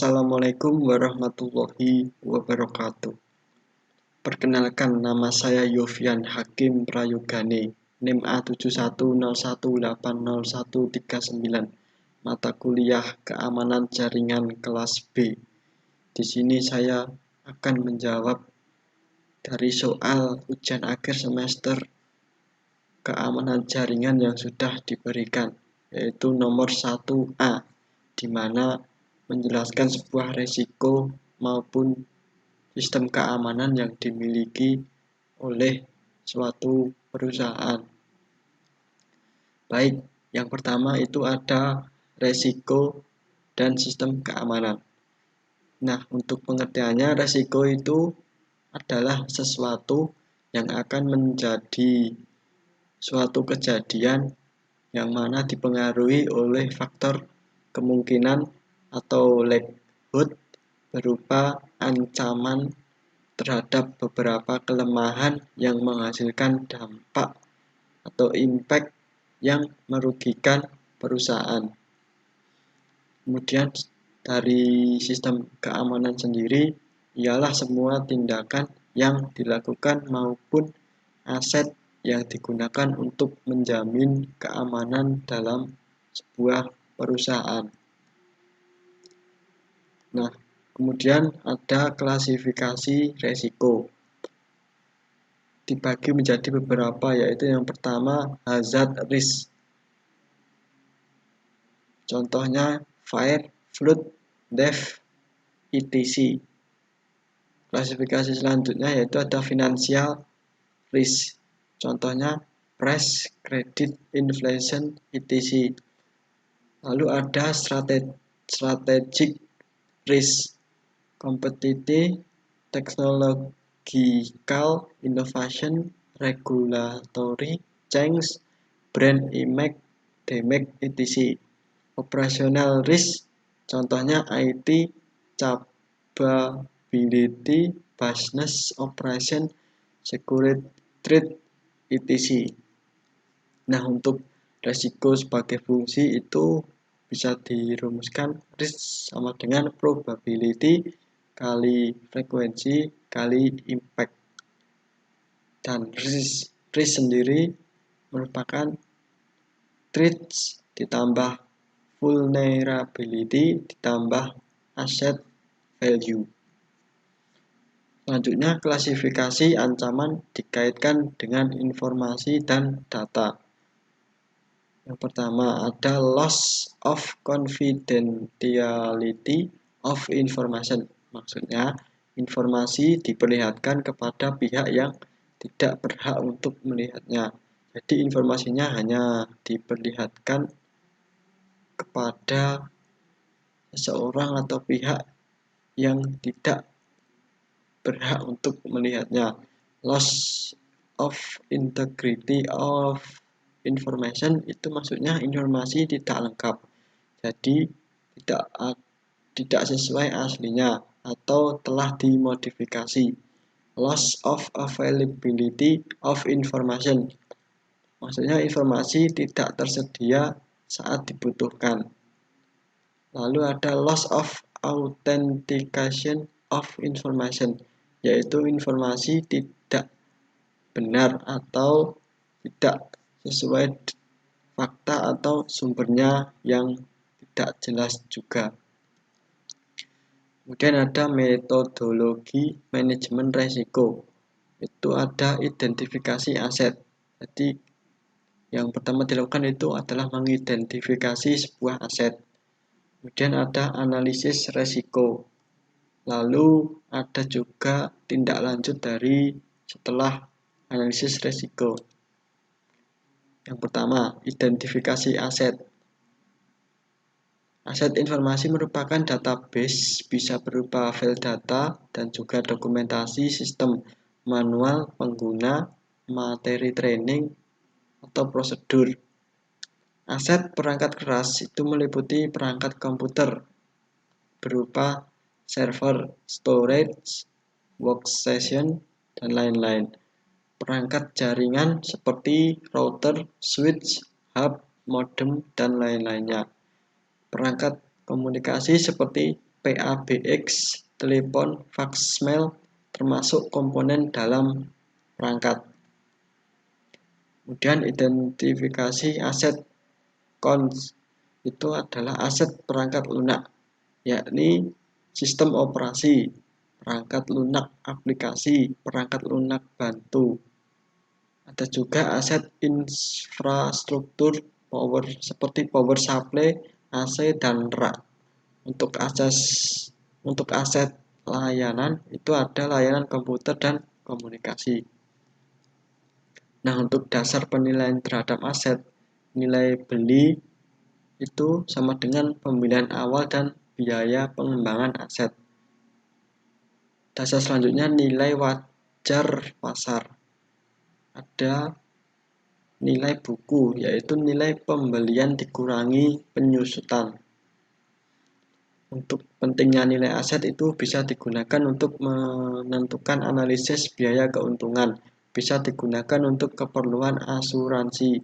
Assalamualaikum warahmatullahi wabarakatuh. Perkenalkan, nama saya Yofian Hakim Prayogane, NIM A7101808139, mata kuliah Keamanan Jaringan kelas B. Di sini saya akan menjawab dari soal ujian akhir semester keamanan jaringan yang sudah diberikan, yaitu nomor 1A, di mana menjelaskan sebuah resiko maupun sistem keamanan yang dimiliki oleh suatu perusahaan. Baik, yang pertama itu ada resiko dan sistem keamanan. Nah, untuk pengertiannya, resiko itu adalah sesuatu yang akan menjadi suatu kejadian yang mana dipengaruhi oleh faktor kemungkinan atau likelihood berupa ancaman terhadap beberapa kelemahan yang menghasilkan dampak atau impact yang merugikan perusahaan. Kemudian dari sistem keamanan sendiri ialah semua tindakan yang dilakukan maupun aset yang digunakan untuk menjamin keamanan dalam sebuah perusahaan. Nah, kemudian ada klasifikasi resiko. Dibagi menjadi beberapa, yaitu yang pertama hazard risk. Contohnya fire, flood, theft, etc. Klasifikasi selanjutnya yaitu ada financial risk. Contohnya price, credit, inflation, etc. Lalu ada strategic risk, competitive, technological innovation, regulatory change, brand image, damage, etc. Operational risk, contohnya IT, capability, business operation, security threat, etc. Nah, untuk resiko sebagai fungsi itu bisa dirumuskan risk sama dengan probability kali frekuensi kali impact. Dan risk sendiri merupakan threats ditambah vulnerability ditambah asset value. Selanjutnya, klasifikasi ancaman dikaitkan dengan informasi dan data. Yang pertama ada loss of confidentiality of information. Maksudnya, informasi diperlihatkan kepada pihak yang tidak berhak untuk melihatnya. Jadi informasinya hanya diperlihatkan kepada seseorang atau pihak yang tidak berhak untuk melihatnya. Loss of integrity of information itu maksudnya informasi tidak lengkap, jadi tidak sesuai aslinya atau telah dimodifikasi. Loss of availability of information, maksudnya informasi tidak tersedia saat dibutuhkan. Lalu ada loss of authentication of information, yaitu informasi tidak benar atau tidak sesuai fakta atau sumbernya yang tidak jelas juga. Kemudian ada metodologi manajemen resiko. Itu ada identifikasi aset. Jadi yang pertama dilakukan itu adalah mengidentifikasi sebuah aset. Kemudian ada analisis resiko. Lalu ada juga tindak lanjut dari setelah analisis resiko. Yang pertama, identifikasi aset. Aset informasi merupakan database, bisa berupa file data dan juga dokumentasi sistem manual pengguna, materi training, atau prosedur. Aset perangkat keras itu meliputi perangkat komputer berupa server, storage, workstation, dan lain-lain. Perangkat jaringan seperti router, switch, hub, modem, dan lain-lainnya. Perangkat komunikasi seperti PABX, telepon, faxmail, termasuk komponen dalam perangkat. Kemudian identifikasi aset cons itu adalah aset perangkat lunak, yakni sistem operasi, perangkat lunak aplikasi, perangkat lunak bantu. Ada juga aset infrastruktur power seperti power supply, AC, dan rak. Untuk aset layanan itu ada layanan komputer dan komunikasi. Nah, untuk dasar penilaian terhadap aset, nilai beli itu sama dengan pembelian awal dan biaya pengembangan aset. Dasar selanjutnya nilai wajar pasar. Ada nilai buku, yaitu nilai pembelian dikurangi penyusutan. Untuk pentingnya nilai aset itu bisa digunakan untuk menentukan analisis biaya keuntungan, bisa digunakan untuk keperluan asuransi,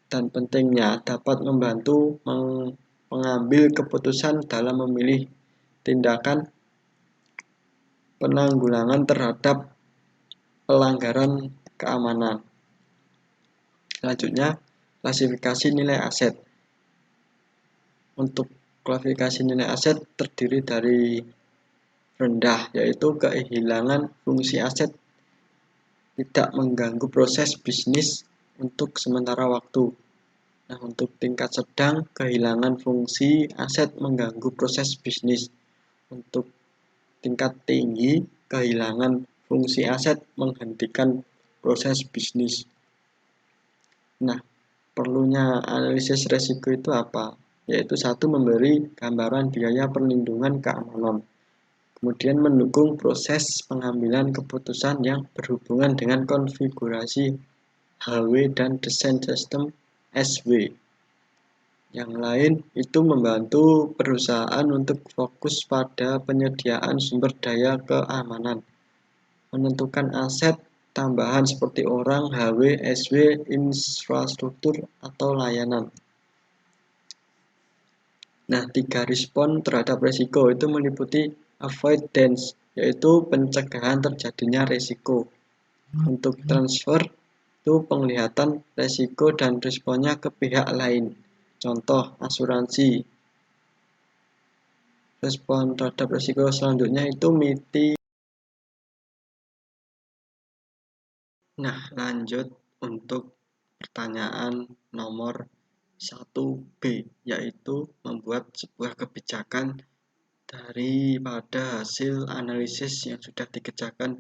dan pentingnya dapat membantu mengambil keputusan dalam memilih tindakan penanggulangan terhadap pelanggaran keamanan. Selanjutnya, klasifikasi nilai aset. Untuk klasifikasi nilai aset terdiri dari rendah, yaitu kehilangan fungsi aset tidak mengganggu proses bisnis untuk sementara waktu. Nah, untuk tingkat sedang, kehilangan fungsi aset mengganggu proses bisnis. Untuk tingkat tinggi, kehilangan fungsi aset menghentikan proses bisnis. Nah, perlunya analisis resiko itu apa? Yaitu satu, memberi gambaran biaya perlindungan keamanan. Kemudian mendukung proses pengambilan keputusan yang berhubungan dengan konfigurasi HW dan desain sistem SW. Yang lain itu membantu perusahaan untuk fokus pada penyediaan sumber daya keamanan, menentukan aset tambahan seperti orang, HW, SW, infrastruktur, atau layanan. Nah, 3 respon terhadap risiko itu meliputi avoidance, yaitu pencegahan terjadinya risiko. Untuk transfer, itu penglihatan risiko dan responnya ke pihak lain. Contoh, asuransi. Respon terhadap risiko selanjutnya itu mitigasi. Nah, lanjut untuk pertanyaan nomor 1B, yaitu membuat sebuah kebijakan daripada hasil analisis yang sudah dikerjakan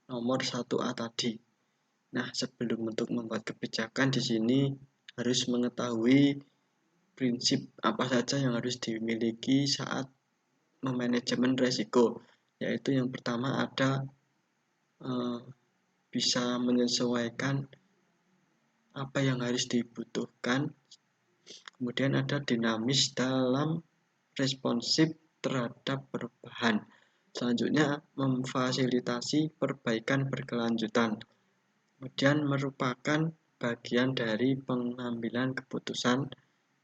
nomor 1A tadi. Nah, sebelum untuk membuat kebijakan di sini harus mengetahui prinsip apa saja yang harus dimiliki saat memanajemen risiko. Yaitu yang pertama ada bisa menyesuaikan apa yang harus dibutuhkan. Kemudian ada dinamis dalam responsif terhadap perubahan. Selanjutnya, memfasilitasi perbaikan berkelanjutan. Kemudian merupakan bagian dari pengambilan keputusan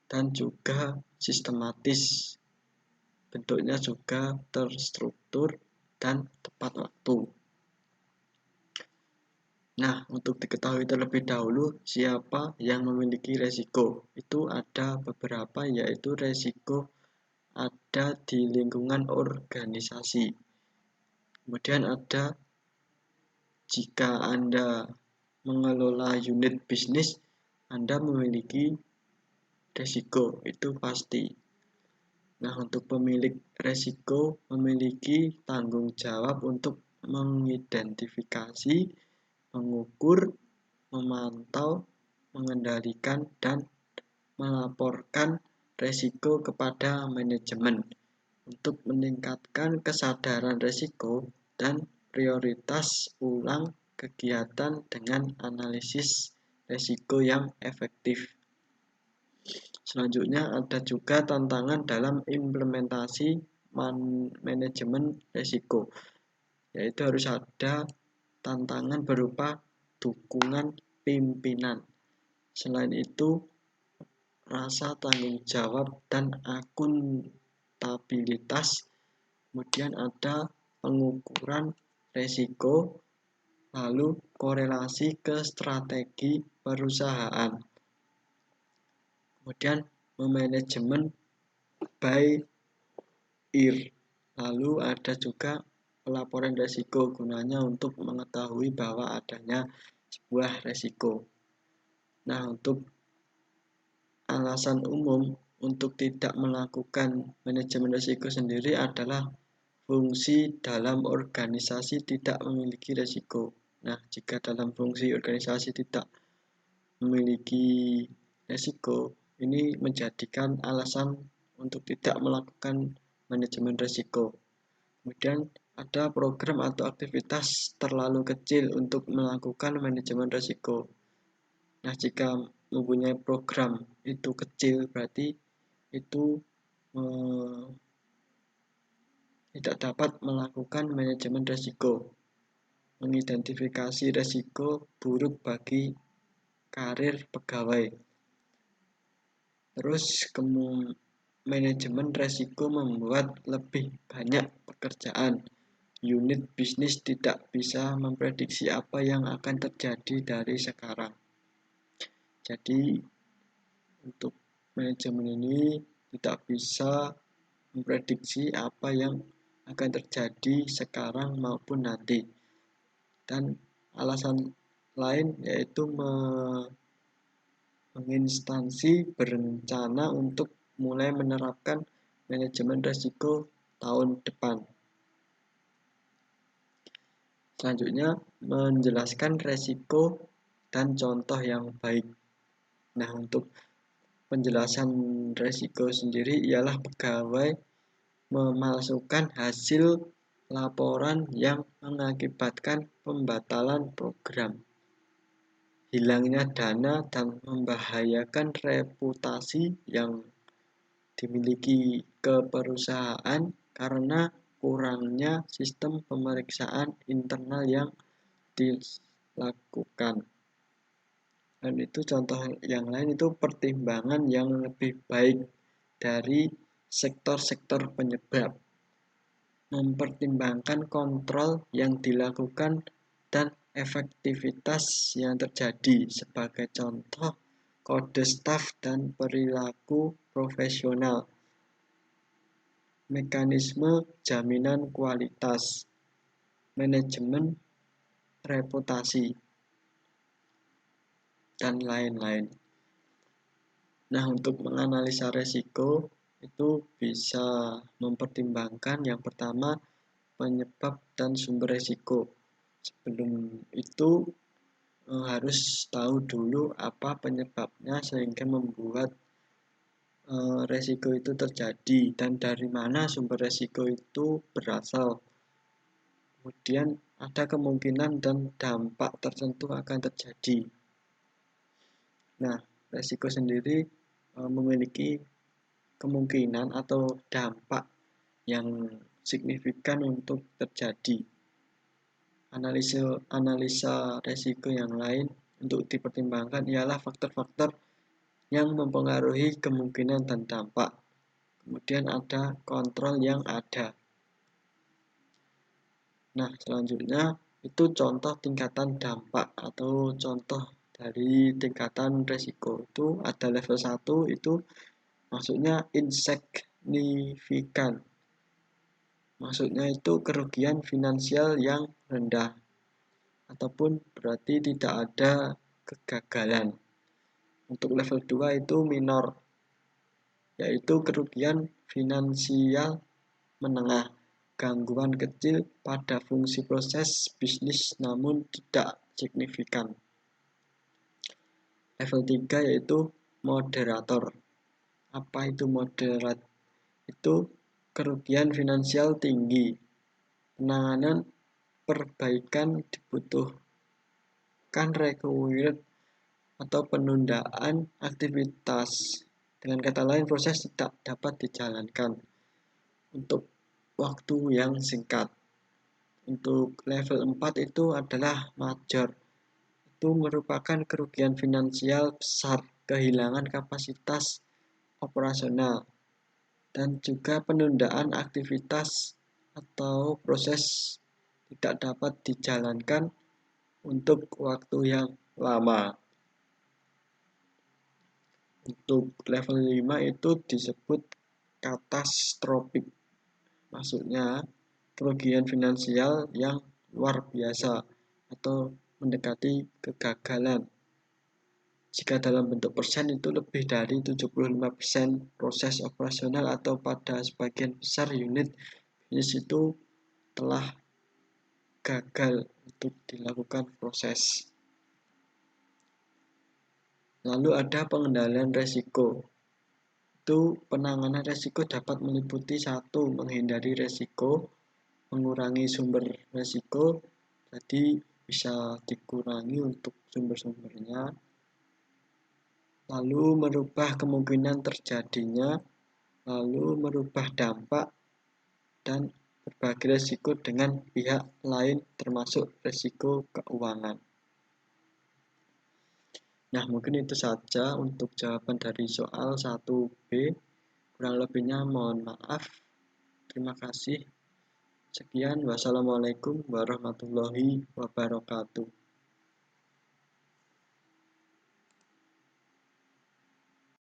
dan juga sistematis. Bentuknya juga terstruktur dan tepat waktu. Nah, untuk diketahui terlebih dahulu siapa yang memiliki resiko. Itu ada beberapa, yaitu resiko ada di lingkungan organisasi. Kemudian ada jika Anda mengelola unit bisnis, Anda memiliki resiko, itu pasti. Nah, untuk pemilik resiko memiliki tanggung jawab untuk mengidentifikasi, mengukur, memantau, mengendalikan, dan melaporkan resiko kepada manajemen untuk meningkatkan kesadaran resiko dan prioritas ulang kegiatan dengan analisis resiko yang efektif. Selanjutnya ada juga tantangan dalam implementasi manajemen resiko, yaitu harus ada tantangan berupa dukungan pimpinan. Selain itu, rasa tanggung jawab dan akuntabilitas, kemudian ada pengukuran resiko, lalu korelasi ke strategi perusahaan, kemudian manajemen by ear, lalu ada juga pelaporan resiko gunanya untuk mengetahui bahwa adanya sebuah resiko. Nah, untuk alasan umum untuk tidak melakukan manajemen risiko sendiri adalah fungsi dalam organisasi tidak memiliki risiko. Nah, jika dalam fungsi organisasi tidak memiliki risiko, ini menjadikan alasan untuk tidak melakukan manajemen risiko. Kemudian ada program atau aktivitas terlalu kecil untuk melakukan manajemen risiko. Nah, jika mempunyai program itu kecil, berarti itu tidak dapat melakukan manajemen risiko, mengidentifikasi risiko buruk bagi karir pegawai. Terus manajemen risiko membuat lebih banyak pekerjaan. Unit bisnis tidak bisa memprediksi apa yang akan terjadi dari sekarang. Jadi untuk manajemen ini tidak bisa memprediksi apa yang akan terjadi sekarang maupun nanti. Dan alasan lain yaitu menginstansi berencana untuk mulai menerapkan manajemen risiko tahun depan. Selanjutnya, menjelaskan risiko dan contoh yang baik. Nah, untuk penjelasan risiko sendiri ialah pegawai memalsukan hasil laporan yang mengakibatkan pembatalan program, hilangnya dana, dan membahayakan reputasi yang dimiliki ke perusahaan karena kurangnya sistem pemeriksaan internal yang dilakukan. Dan itu contoh yang lain itu pertimbangan yang lebih baik dari sektor-sektor penyebab, mempertimbangkan kontrol yang dilakukan dan efektivitas yang terjadi. Sebagai contoh, kode staf dan perilaku profesional, mekanisme jaminan kualitas, manajemen reputasi, dan lain-lain. Nah, untuk menganalisa resiko itu bisa mempertimbangkan yang pertama penyebab dan sumber resiko. Sebelum itu harus tahu dulu apa penyebabnya sehingga membuat resiko itu terjadi dan dari mana sumber resiko itu berasal. Kemudian ada kemungkinan dan dampak tertentu akan terjadi. Nah, resiko sendiri memiliki kemungkinan atau dampak yang signifikan untuk terjadi. Analisa resiko yang lain untuk dipertimbangkan ialah faktor-faktor yang mempengaruhi kemungkinan dan dampak. Kemudian ada kontrol yang ada. Nah, selanjutnya itu contoh tingkatan dampak atau contoh dari tingkatan resiko. Itu ada level 1 itu maksudnya insignifikan. Maksudnya itu kerugian finansial yang rendah ataupun berarti tidak ada kegagalan. Untuk level 2 itu minor, yaitu kerugian finansial menengah, gangguan kecil pada fungsi proses bisnis namun tidak signifikan. Level 3 yaitu moderator. Apa itu moderat? Itu kerugian finansial tinggi, penanganan perbaikan dibutuhkan required atau penundaan aktivitas. Dengan kata lain, proses tidak dapat dijalankan untuk waktu yang singkat. Untuk level 4 itu adalah major. Itu merupakan kerugian finansial besar, kehilangan kapasitas operasional. dan juga penundaan aktivitas atau proses tidak dapat dijalankan untuk waktu yang lama. Untuk level 5 itu disebut katastrofik. Maksudnya kerugian finansial yang luar biasa atau mendekati kegagalan. Jika dalam bentuk persen itu lebih dari 75% proses operasional atau pada sebagian besar unit bisnis itu telah gagal untuk dilakukan proses. Lalu ada pengendalian resiko. Itu penanganan resiko dapat meliputi 1. Menghindari resiko, mengurangi sumber resiko, jadi bisa dikurangi untuk sumber-sumbernya. Lalu merubah kemungkinan terjadinya, lalu merubah dampak, dan berbagi resiko dengan pihak lain termasuk resiko keuangan. Nah, mungkin itu saja untuk jawaban dari soal 1B. Kurang lebihnya mohon maaf. Terima kasih. Sekian, wassalamualaikum warahmatullahi wabarakatuh.